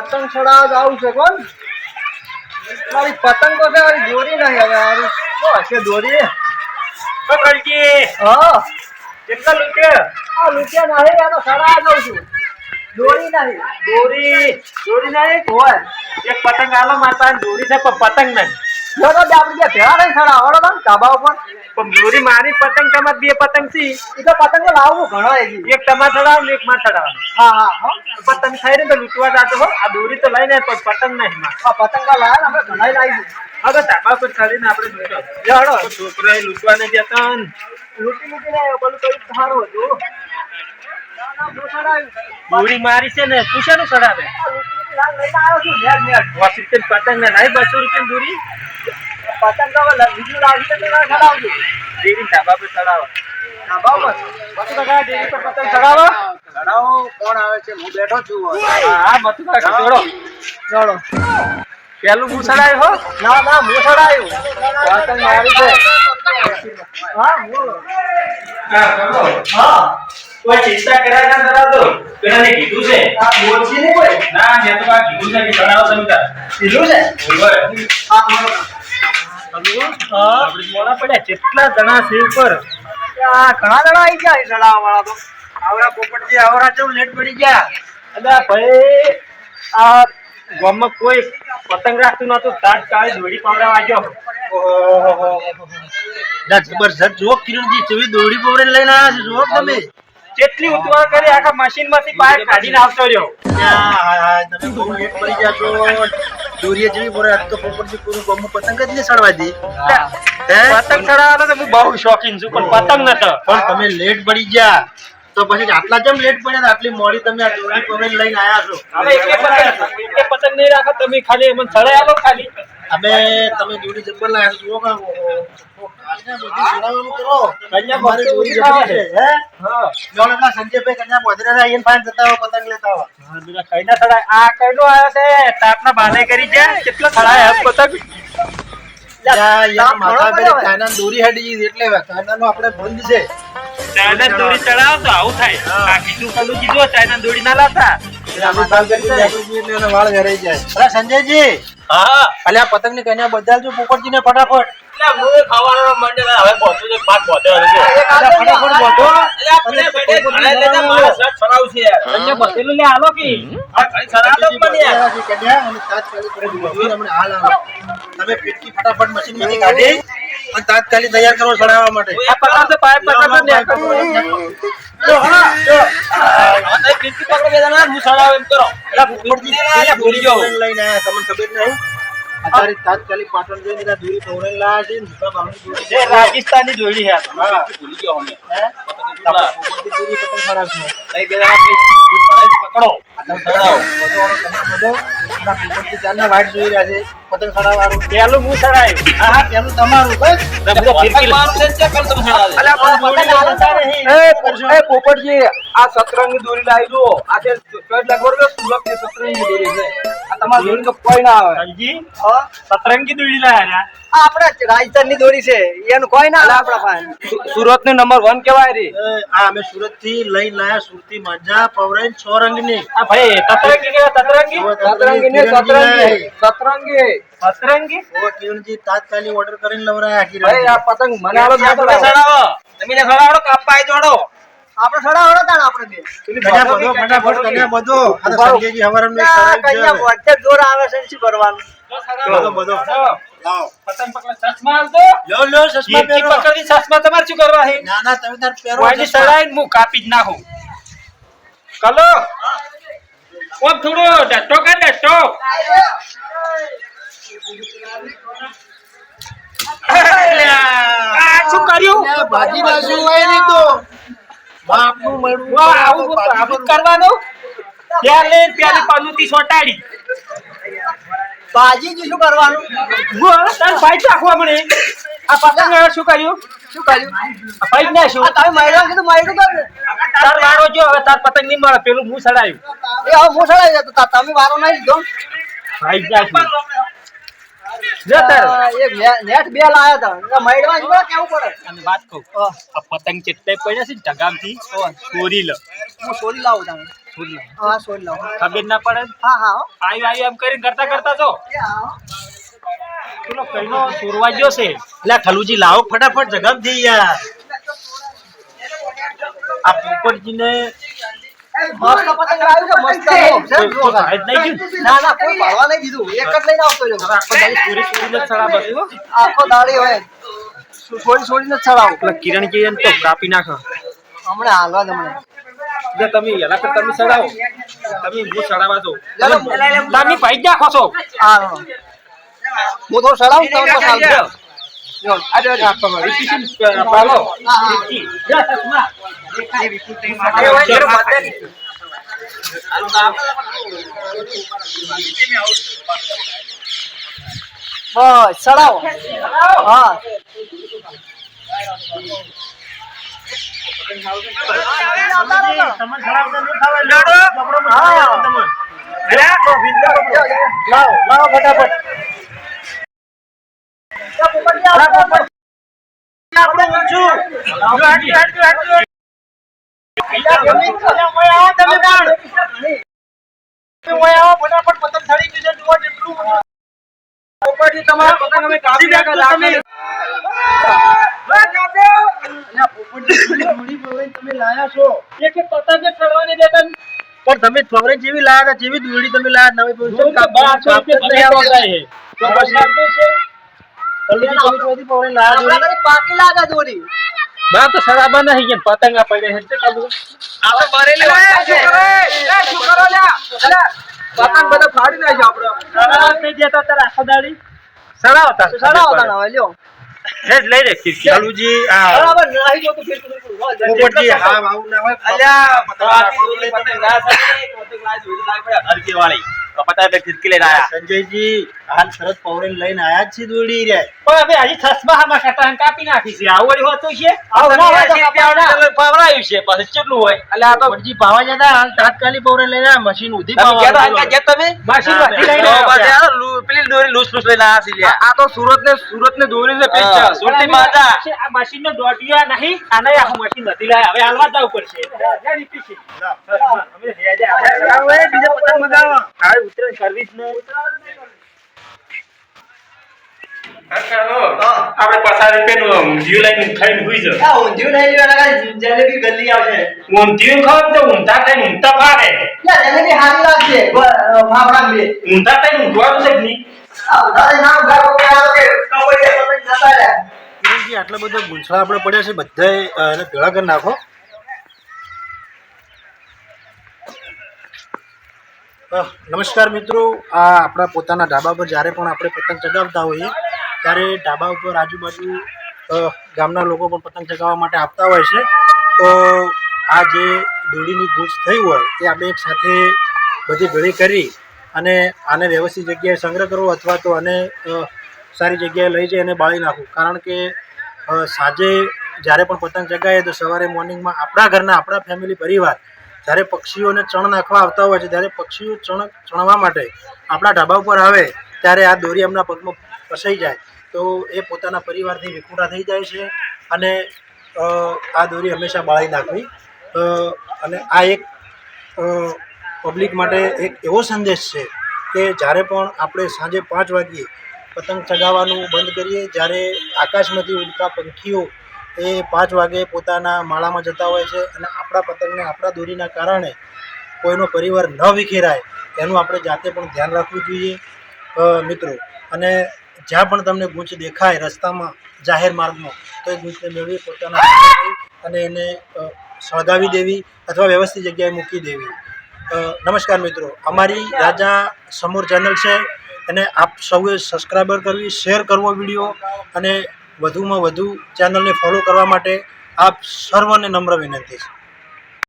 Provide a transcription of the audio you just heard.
પતંગ ચડાવવા જાવું છે કોણ મારી પતંગ તો છે મારી દોરી નહીં હવે મારી શું હશે દોરી પકડજી હા કેટલા રૂપિયા આ રૂપિયા નહીં આ તો ચડાવવા જાઉં છું દોરી નહીં દોરી નહીં હોય એક પતંગ આલો મારા પાસે દોરી છે પણ પતંગ નહીં જો તો આપણે બે ભેળા નહીં ચડાવવાનો તમે ધાબા ઉપર પણ દોરી મારી પતંગ તમારે બે પતંગ છે એ તો પતંગ તો લાવવું ઘણો એજી એક તમારે ચડાવો ને એક માં ચડાવવાનો હા હા હા પતંગ થઈ ને તો લૂંટવા જાતો હો આ દોરી તો લઈને પણ પતંગ નહીં માં આ પતંગ તો લાયા ને આપણે ઘણા લાવી હા તો ધાબા પર ચડીને આપણે લૂંટો જાડો છોકરો એ લૂંટવા નહીં જતા ને લૂંટીને પેલું કઈ સારું હતું દોરી મારી છે ને તું શેનું ચડાવે પતંગ ને નહીં 200 રૂપિયા દોરી પતંગ તો બીજું લાવશે તો ના ચડાવજો દેરી ધાબા પર ચડાવો પતંગ ચડાવો કોણ આવે છે હું બેઠો છું હા મતું જોડો ચડો પેલું હું ચડાવ્યો હો ના ના હું ચડાવ્યું પતંગ મારી છે હા હું હા કોઈ ચિંતા કર્યા ના ચડાવતો પેલાને કીધું છે આ મોચી નહીં કોઈ ના મેં તો આ કીધું છે કે ચડાવો તમે તાર કીધું છે ઓય હા આપણે મોડા પડ્યા કેટલા જણા છે ઉપર આ ઘણા જણા આવી ગયા ચડાવવા વાળા તો આવડા પોપટજી આવડા ચેમ લેટ પડી ગયા અલ્યા ભાઈ આ ગામમાં કોઈ પતંગ રાખતું નતું તાત્કાલિક દોડી પાવડા વાગ્યો જબરજસ્ત જો કિરણજી કેવી દોડી પવડે લઈને આવ્યા છે જો તમે કેટલી ઉતવાળ કરી આખા મશીન માંથી બહાર કાઢીને આવતો રહ્યો તમે બહુ લેટ પડી ગયા છો દોરીએ જેવી પડે આજ તો પોપટજી પૂરું ગામમાં પતંગ જ નહીં ચડવા દે પતંગ ચડાવવાનો તો હું બહુ શોખીન છું પણ પતંગ નતો પણ તમે લેટ પડી ગયા તો પછી આટલા જેમ લેટ પડ્યા ને આટલી મોડી તમે આ દોરી પવડે લઈને આવ્યા છો હવે એક પતંગ નહીં રાખો તમે ખાલી મને ચડાઈ આલો ખાલી અમે તમે દોરી જબ્બર લાયા છો જુઓ કાં બધું ચડાવવાનું કરો કન્યા મારી દોરી જબ્બર છે હે જોડેલા સંજયભાઈ કન્યા બોધરેરા આઈને ફાઈન જતા હો પતંગ લેતા હો હા બીજા કઈના ચડાય આ કઈનો આવ્યો છે તાપના બાને કરી છે કેટલો ચડાય પતંગ માથા પેલી કાના દોરી હડી ગઈ એટલે કાનાનો આપણે બંધ છે ચાઇના દોરી ચડાવો તો આવું થાય આ કીધું કલું કીધું ચાઇના દોરી ના લાતા વાળ ઘરાઈ જાય અરે સંજયજી હા અલ્યા પતંગ ની કન્યા બદલજો પોપટજી ને ફટાફટ એટલે હું ખાવાનો મંડે હવે પહોંચો છે પાક પહોંચો હવે ફટાફટ બોધો એટલે આપણે બેટે ઘણા લેતા મારા સટ છડાવ છે યાર કન્યા બસેલું લે આલો કી આ ઘણી છડાવ મને યાર કન્યા અને તાત્કાલિક કરી દીધું હમણાં હાલ આવો તમે પીટકી ફટાફટ મશીન માંથી કાઢી અને તાત્કાલિક તૈયાર કરો ચડાવવા માટે આ પકડ તો પાઇપ પકડ ને જો હા જો આ પીટકી પકડ બે જણા હું છડાવ એમ કરો એટલે પોપટજી ભૂલી જાઓ લઈને આયા તમને ખબર નહીં અત્યારે તાત્કાલિક પાટણ જઈને દોરી પવડે લાયા છે ને જે રાજસ્થાની દોરી છે હા ભૂલી ગયો અમે હે પોપટજી દોરી પતંગ ચડાવશે કઈ બે જણા પકડો પતંગ ચડાવો બધો પોપટજી ચાલના વાટ જોઈ રહ્યા છે પતંગ ચડાવવાનું પેલું હું ચડાયું હા પેલું તમારું બસ પોપટજી આ સતરંગી દોરી લાવી દો આ તે લગભગ સુલભ ની સતરંગી દોરી છે આ તમારી દોરી તો કોઈ ના આવે સંજી સતરંગી દોરી લાયા આ આપણે રાજસ્થાન ની દોરી છે એનું કોઈ ના આવે આપણા પાસે સુરત નું નંબર 1 કહેવાય રે આ અમે સુરત થી લઈ લાયા સુરતી માંજા પવરાઈ 6 રંગની આ ભાઈ સતરંગી કેવા સતરંગી સતરંગી ને સતરંગી સતરંગી સતરંગી ઓ કિરણજી તાત્કાલિક ઓર્ડર કરીને લવરાયા કિરણ ભાઈ આ પતંગ મને આલો ચડાવો તમે ને ચડાવો કાપાઈ જોડો આપણે ચડાવડો તાણ આપણે બે ફટાફટ કન્યા બધો આ સંજયજી હવારમ ને કન્યા વચ્ચે જોર આવે છે શું કરવાનું બધો લાવો પતંગ પકડ ચશ્મા આલતો લો ચશ્મા પહેરો પકડી ચશ્મા તમારે શું કરવા છે ના ના તમે તાર પહેરો વાજી ચડાઈને હું કાપી જ નાખું કલો ઓમ થોડો ડટો કર ડટો આ શું કર્યું ભાજી નાખ્યું હોય નહીં તો બાપનું મળું વાહ આવું કરવાનું ત્યારે પેલી પનુતી સોટાડી ભાજી શું કરવાનું તાર ભાઈ ચાખવા મને આ પતંગ શું કર્યું ભાઈ ને શું તમે માર્યો કીધું માર્યું કર તાર વાળો જો હવે તાર પતંગ નહીં મળે પેલું હું સડાયું એ હવે મોસળાઈ જતો તમે વારો નહીં લીધો ભાઈ જાય એક નેટ બે લાયા હતા માર્યા જ કેવું પડે અને વાત કહું આ પતંગ કેટલાય પડ્યા છે ઢગામથી ચોરી લ હું છોડી લાવું તમે હા છોડ લો ખબર ના પડે હા હા હો. આયુ એમ કરીને કરતા કરતા જો એ હા હો. પેલો કઈનો ચોરવા ગયો છે. એટલે ખલુજી લાવો ફટાફટ જગમ જઈ યાર આ પોપટજીને મસ્ત પતંગ લાવ્યું છે મસ્ત કોઈ કોઈ ભાઈ જ નહીં ગયું? ના ના કોઈ પાડવા નહીં દીધું એક જ લઈને આવતો રહ્યો આખો દાડી ચોરી ચોરીને જ સડા બસ હો. આખો દાડી હોય છોડી જ ચડાવું પેલા કિરણ કિરણ તો કાપી નાખો હમણાં હાલવા જ હમણાં જે તમે એના કરતા તમે સડાવો તમે હું સડાવા દો લે લો. તમે ભાઈ નાખો છો હા હું થોડું ચડાવું તમે તો ચાલશે જો આજે આપો રિપીશન પાલો હા, હા. રિપી જા તસમા એ હોય ને પતંગ. બસ ચડાવો હા તમને ખરાબ તો નહીં થવાય. હા. તમને. લાવો લાવો ફટાફટ આપણું ઊંચું. ફટાફટ પતંગ થડી ગઈ છે. જુઓ જેટલું પોપટજી તમારા પતંગ અમે કાપી નાખ્યા તમે તમે લાયા છો એક એક પતંગ જ ચડવાની દેતા ને. પણ તમે ફવરે જેવી લાયા હતા જેવી દોરડી તમે લાયા નવી જો તો 1200 રૂપિયા ભગાઈ જાય છે. તો પછી કલ્લુજી તમે ચોથી ફવરે લાયા આપણા દોરી? ઘરે પાકી લાગે દોરી બા તો સડાબા નહીં કે પતંગ આ પડે છે તે કાઢું આપણે બરેલી વાત છે. શું કરો લ્યા પતંગ બધા ફાડી નાખ્યો આપણે સડાવા થઈ જતા તાર આખો દાડી સડાવતા ચડાવો તાણ હવે લ્યો એ જ લઈ લે ખીરકી કલ્લુજી આ બરાબર નાહી ગયો તો ફિર પોપટજી હા આવું ના હોય. અલ્યા પતંગ પતંગ ના સડી પતંગ ના જોઈ લાગ પડ્યા હરકી વાળી તો પતંગ બે ખીરકી લઈને આયા સંજયજી હાલ સરસ પવરે લઈને આયા જ છે દોરડી રે. પણ હવે હજી છસમા હામાં કટાણ કાપી નાખી છે આવડી હોતું છે આવું ના હોય તો ફવરાયું છે પછી કેટલું હોય એટલે આ તો પોપટજી પાવા જતા હાલ તાત્કાલિક પવરે લઈને આયા. મશીન ઉધી તમે માસી વાથી લઈને આવ્યા. પેલી દોરી લૂસ લૂસ લઈને આ છે આ તો સુરત ને દોરી ને પેચ હા, સુરતી માતા. આ મશીન નો દોઢિયા નહીં આને આખું મશીન નથી લાયા હવે હાલવા જવું પડશે અમે બીજા પતંગ મગાવો. આ ઉતરે સર્વિસ ને આપણે 50 રૂપિયાનું જીવ લઈને ખાઈને હુઈ જાવ આ ઊંધિયું નહીં લેવાના જલેબી ગલ્લી આવશે ઊંધિયું ખાવ તો ઊંધા થઈને ઊંધા ફાડે યા જલેબી હારી લાગશે ફાફડા બે ઊંધા થઈને ઊંધવાનું છે જ નહીં આ ઉધારે નામ ગાડો કે આ કે કપડે પતંગ જતા રહ્યા કિરણજી આટલા બધા ગુંછડા આપણે પડ્યા છે બધાય એને ભેળા કરી નાખો. નમસ્કાર મિત્રો, આ આપણા પોતાના ઢાબા પર જ્યારે પણ આપણે પતંગ ચગાવતા હોઈએ ત્યારે ઢાબા ઉપર આજુબાજુ ગામના લોકો પણ પતંગ ચગાવવા માટે આપતા હોય છે. તો આ જે દોરીની ગૂંચ થઈ હોય એ આપણે એક સાથે બધી ભેળી કરી અને આને વ્યવસ્થિત જગ્યાએ સંગ્રહ કરવો અથવા તો આને સારી જગ્યાએ લઈ જઈ અને બાળી નાખવું. કારણ કે સાંજે જ્યારે પણ પતંગ ચગાવીએ તો સવારે મોર્નિંગમાં આપણા ઘરના આપણા ફેમિલી પરિવાર જ્યારે પક્ષીઓને ચણ નાખવા આવતા હોય છે ત્યારે પક્ષીઓ ચણવા માટે આપણા ઢાબા ઉપર આવે ત્યારે આ દોરી એમના પગમાં ફસાઈ જાય તો એ પોતાના પરિવારથી વિખૂટા થઈ જાય છે અને આ દોરી હંમેશા બાળી નાખવી. અને આ એક પબ્લિક માટે એક એવો સંદેશ છે કે જ્યારે પણ આપણે સાંજે 5 વાગ્યે પતંગ ચગાવવાનું બંધ કરીએ, જ્યારે આકાશમાંથી ઉડતા પંખીઓ એ 5 વાગે પોતાના માળામાં જતા હોય છે અને આપણા પતંગને આપણા દોરીના કારણે કોઈનો પરિવાર ન વિખેરાય એનું આપણે જાતે પણ ધ્યાન રાખવું જોઈએ મિત્રો. અને જ્યાં પણ તમને ગૂંચ દેખાય રસ્તામાં જાહેર માર્ગમાં તો એ ગૂંચને મેળવી પોતાના અને એને સળગાવી દેવી અથવા વ્યવસ્થિત જગ્યાએ મૂકી દેવી. નમસ્કાર મિત્રો, અમારી રાજા સમોર ચેનલ છે એને આપ સૌએ સબસ્ક્રાઈબર કરવી, શેર કરવો વિડીયો અને વધુમાં વધુ ચેનલને ફોલો કરવા માટે આપ સર્વને નમ્ર વિનંતી છે.